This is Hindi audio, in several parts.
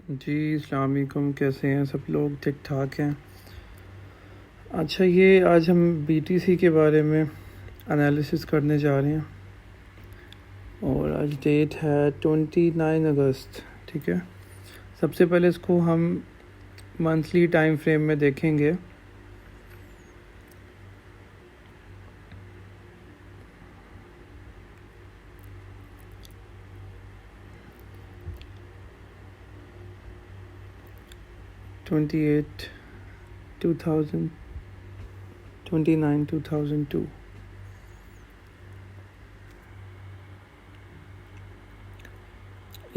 जी अस्सलाम वालेकुम। कैसे हैं सब लोग? ठीक ठाक हैं। अच्छा, ये आज हम बीटीसी के बारे में एनालिसिस करने जा रहे हैं और आज डेट है 29 अगस्त। ठीक है, सबसे पहले इसको हम मंथली टाइम फ्रेम में देखेंगे। Twenty eight 2002।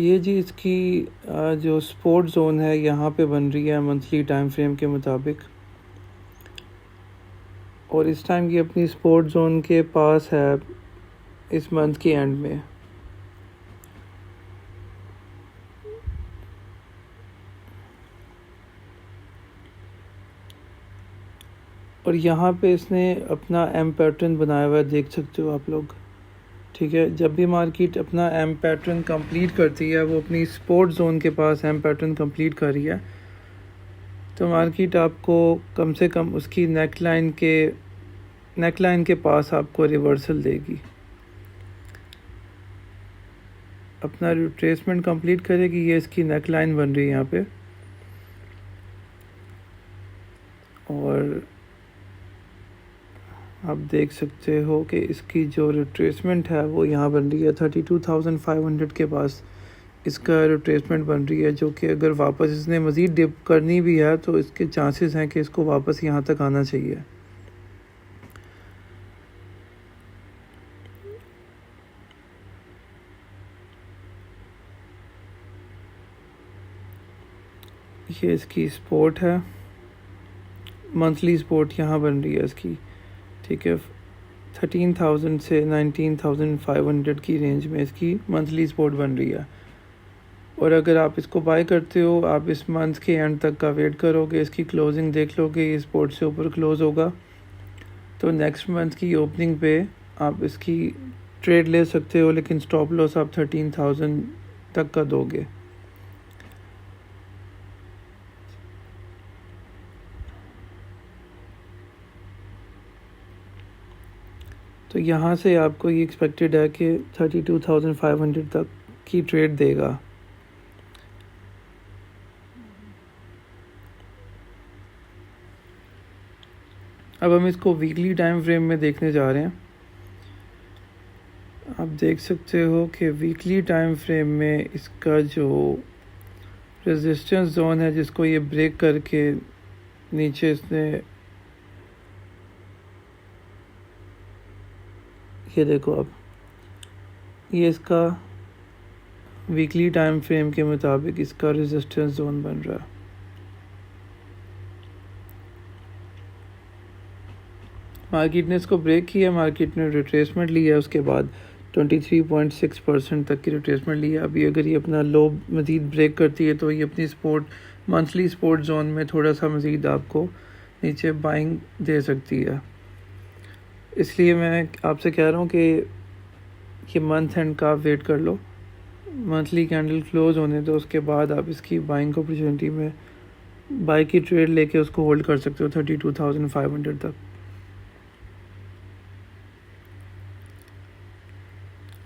ये जी इसकी जो स्पोर्ट जोन है यहाँ पे बन रही है मंथली टाइम फ्रेम के मुताबिक, और इस टाइम ये अपनी स्पोर्ट जोन के पास है इस मंथ के एंड में। और यहाँ पे इसने अपना एम पैटर्न बनाया हुआ है, देख सकते हो आप लोग। ठीक है, जब भी मार्केट अपना एम पैटर्न कंप्लीट करती है, वो अपनी सपोर्ट जोन के पास एम पैटर्न कंप्लीट कर रही है, तो मार्केट आपको कम से कम उसकी नेकलाइन के पास आपको रिवर्सल देगी, अपना रिट्रेसमेंट कंप्लीट करेगी। ये इसकी नेकलाइन बन रही है यहाँ पे, और आप देख सकते हो कि इसकी जो रिट्रेसमेंट है वो यहाँ बन रही है 32,500 के पास इसका रिट्रेसमेंट बन रही है, जो कि अगर वापस इसने मज़ीद डिप करनी भी है तो इसके चांसेस हैं कि इसको वापस यहाँ तक आना चाहिए। ये इसकी सपोर्ट है, मंथली सपोर्ट यहाँ बन रही है इसकी। ठीक है, 13,000 से 19,500 की रेंज में इसकी मंथली सपोर्ट बन रही है। और अगर आप इसको बाय करते हो, आप इस मंथ के एंड तक का वेट करोगे, इसकी क्लोजिंग देख लोगे, ये सपोर्ट से ऊपर क्लोज होगा, तो नेक्स्ट मंथ की ओपनिंग पे आप इसकी ट्रेड ले सकते हो, लेकिन स्टॉप लॉस आप 13,000 तक का दोगे। तो यहाँ से आपको ये एक्सपेक्टेड है कि 32,500 तक की ट्रेड देगा। अब हम इसको वीकली टाइम फ्रेम में देखने जा रहे हैं। आप देख सकते हो कि वीकली टाइम फ्रेम में इसका जो रेजिस्टेंस जोन है, जिसको ये ब्रेक करके नीचे इसने, ये देखो अब, ये इसका वीकली टाइम फ्रेम के मुताबिक इसका रेजिस्टेंस जोन बन रहा है। मार्केट ने इसको ब्रेक किया, मार्केट ने रिट्रेसमेंट लिया, उसके बाद 23.6% तक की रिट्रेसमेंट लिया। अभी अगर ये अपना लो मज़ीद ब्रेक करती है तो ये अपनी मंथली सपोर्ट जोन में थोड़ा सा मज़ीद आपको नीचे बाइंग दे सकती है। इसलिए मैं आपसे कह रहा हूँ कि ये मंथ एंड का वेट कर लो, मंथली कैंडल क्लोज होने दो, उसके बाद आप इसकी बाइंग अपॉर्चुनिटी में बाई की ट्रेड लेके उसको होल्ड कर सकते हो 32,500 तक।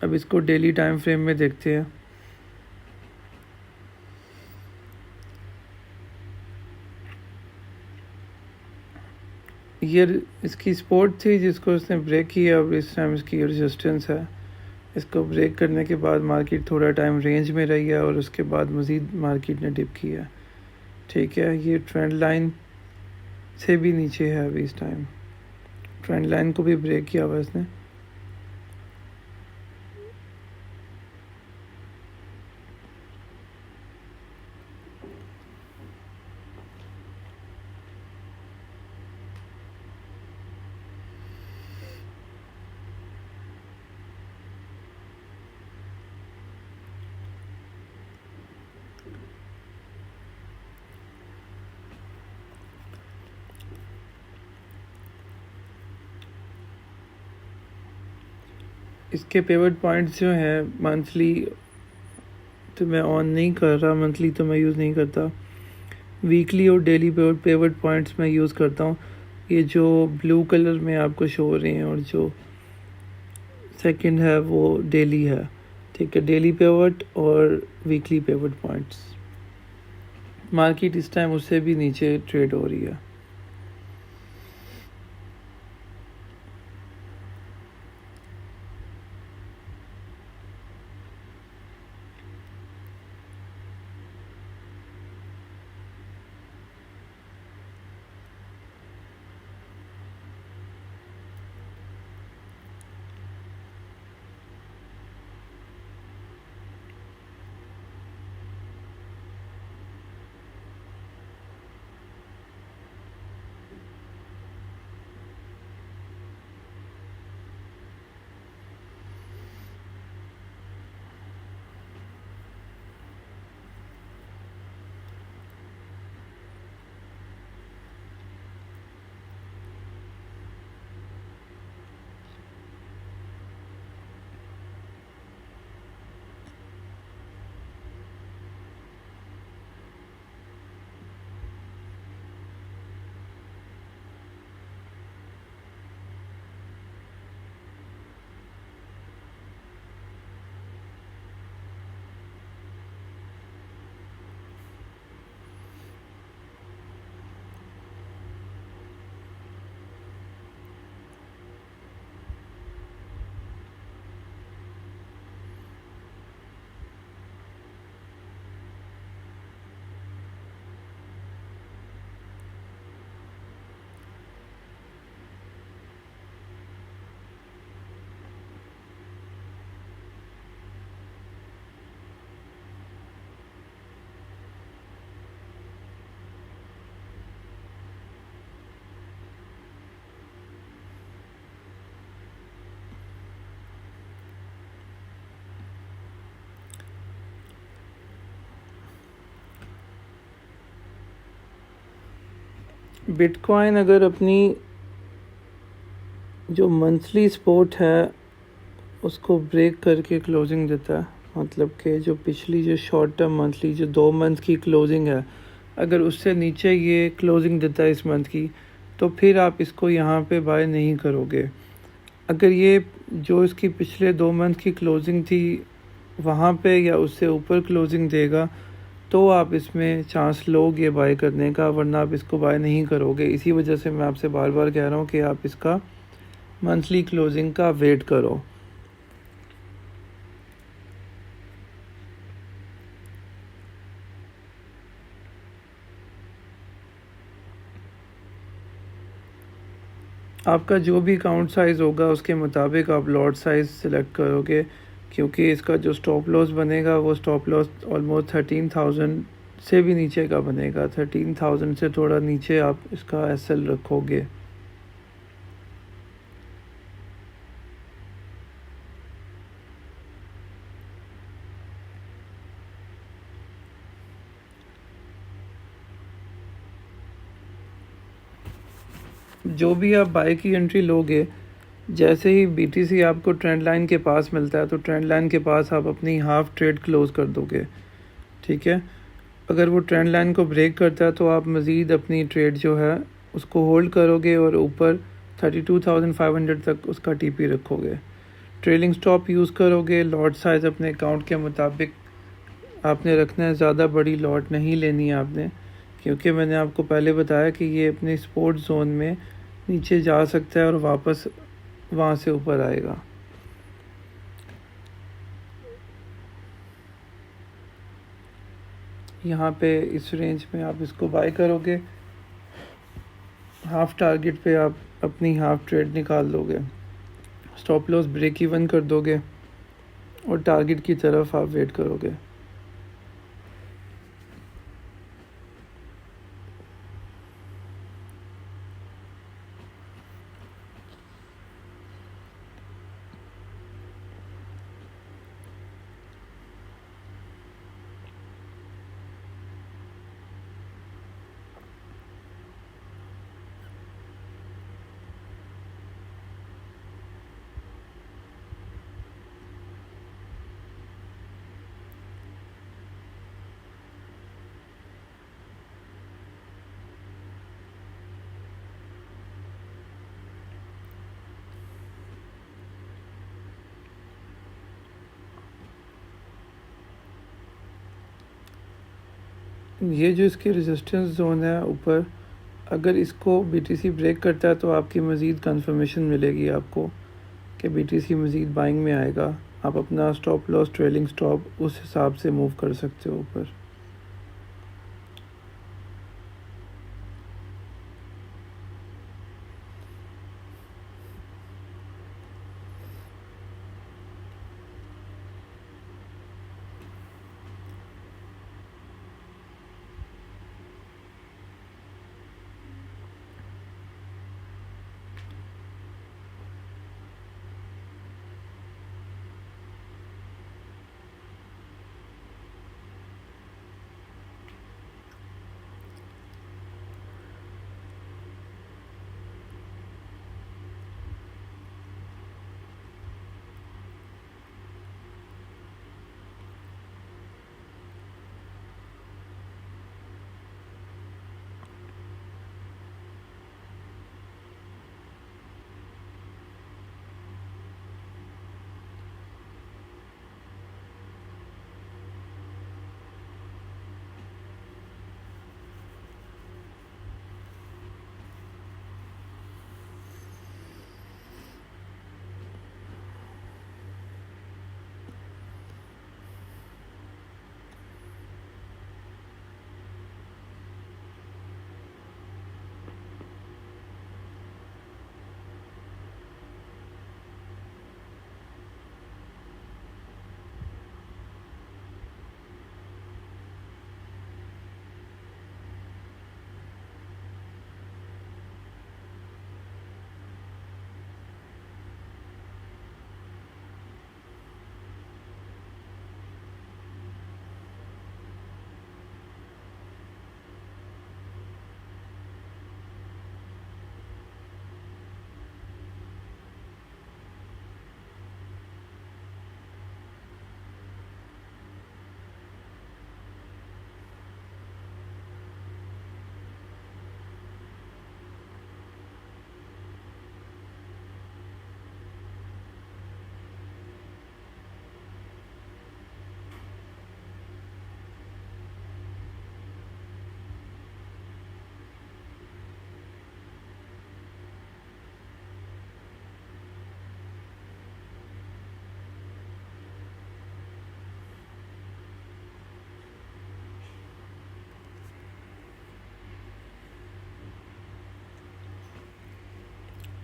अब इसको डेली टाइम फ्रेम में देखते हैं। ये इसकी सपोर्ट थी जिसको इसने ब्रेक किया, अब इस टाइम इसकी रेजिस्टेंस है। इसको ब्रेक करने के बाद मार्केट थोड़ा टाइम रेंज में रही है और उसके बाद मज़ीद मार्केट ने डिप किया। ठीक है, ये ट्रेंड लाइन से भी नीचे है अभी इस टाइम, ट्रेंड लाइन को भी ब्रेक किया हुआ इसने। इसके पिवट पॉइंट्स जो हैं मंथली तो मैं ऑन नहीं कर रहा, मंथली तो मैं यूज़ नहीं करता। वीकली और डेली पेवट पॉइंट्स मैं यूज़ करता हूँ। ये जो ब्लू कलर में आपको शो हो रहे हैं और जो सेकंड है वो डेली है, ठीक है। डेली पेवट और वीकली पेवट पॉइंट्स। मार्केट इस टाइम उससे भी नीचे ट्रेड हो रही है। बिटकॉइन अगर अपनी जो मंथली सपोर्ट है उसको ब्रेक करके क्लोजिंग देता है, मतलब कि जो पिछली जो शॉर्ट टर्म मंथली जो 2 मंथ की क्लोजिंग है, अगर उससे नीचे ये क्लोजिंग देता है इस मंथ की, तो फिर आप इसको यहाँ पे बाय नहीं करोगे। अगर ये जो इसकी पिछले 2 मंथ की क्लोजिंग थी वहाँ पे या उससे ऊपर क्लोजिंग देगा तो आप इसमें चांस लोगे बाय करने का, वरना आप इसको बाय नहीं करोगे। इसी वजह से मैं आपसे बार बार कह रहा हूँ कि आप इसका मंथली क्लोजिंग का वेट करो। आपका जो भी काउंट साइज़ होगा उसके मुताबिक आप लॉट साइज़ सिलेक्ट करोगे, क्योंकि इसका जो स्टॉप लॉस बनेगा वो स्टॉप लॉस ऑलमोस्ट 13,000 से भी नीचे का बनेगा। 13,000 से थोड़ा नीचे आप इसका एसएल रखोगे। जो भी आप बाय की एंट्री लोगे, जैसे ही बीटीसी आपको ट्रेंड लाइन के पास मिलता है तो ट्रेंड लाइन के पास आप अपनी हाफ ट्रेड क्लोज कर दोगे, ठीक है। अगर वो ट्रेंड लाइन को ब्रेक करता है तो आप मज़ीद अपनी ट्रेड जो है उसको होल्ड करोगे और ऊपर 32,500 तक उसका टीपी रखोगे। ट्रेलिंग स्टॉप यूज़ करोगे। लॉट साइज़ अपने अकाउंट के मुताबिक आपने रखना है, ज़्यादा बड़ी लॉट नहीं लेनी है आपने, क्योंकि मैंने आपको पहले बताया कि ये अपने सपोर्ट जोन में नीचे जा सकता है और वापस वहाँ से ऊपर आएगा। यहाँ पे इस रेंज में आप इसको बाय करोगे। हाफ टारगेट पे आप अपनी हाफ ट्रेड निकाल दोगे, स्टॉप लॉस ब्रेक इवन कर दोगे और टारगेट की तरफ आप वेट करोगे। ये जो इसकी रेजिस्टेंस जोन है ऊपर, अगर इसको BTC ब्रेक करता है तो आपकी मज़ीद कंफर्मेशन मिलेगी आपको कि BTC मज़ीद बाइंग में आएगा। आप अपना स्टॉप लॉस ट्रेलिंग स्टॉप उस हिसाब से मूव कर सकते हो ऊपर।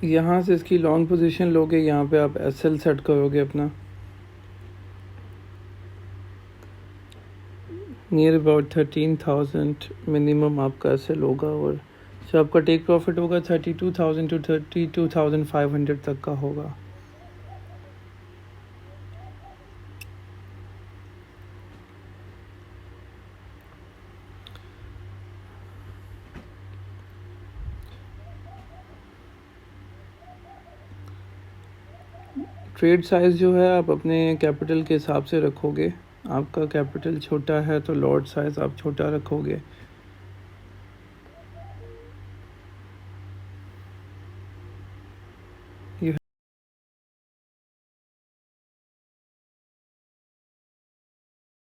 यहाँ से इसकी लॉन्ग पोजीशन लोगे, यहाँ पे आप SL सेट करोगे अपना नियर अबाउट 13,000 मिनिमम आपका SL होगा, और जो आपका टेक प्रॉफिट होगा 32,000 टू 32,500 तक का होगा। ट्रेड साइज़ जो है आप अपने कैपिटल के हिसाब से रखोगे। आपका कैपिटल छोटा है तो लॉट साइज़ आप छोटा रखोगे,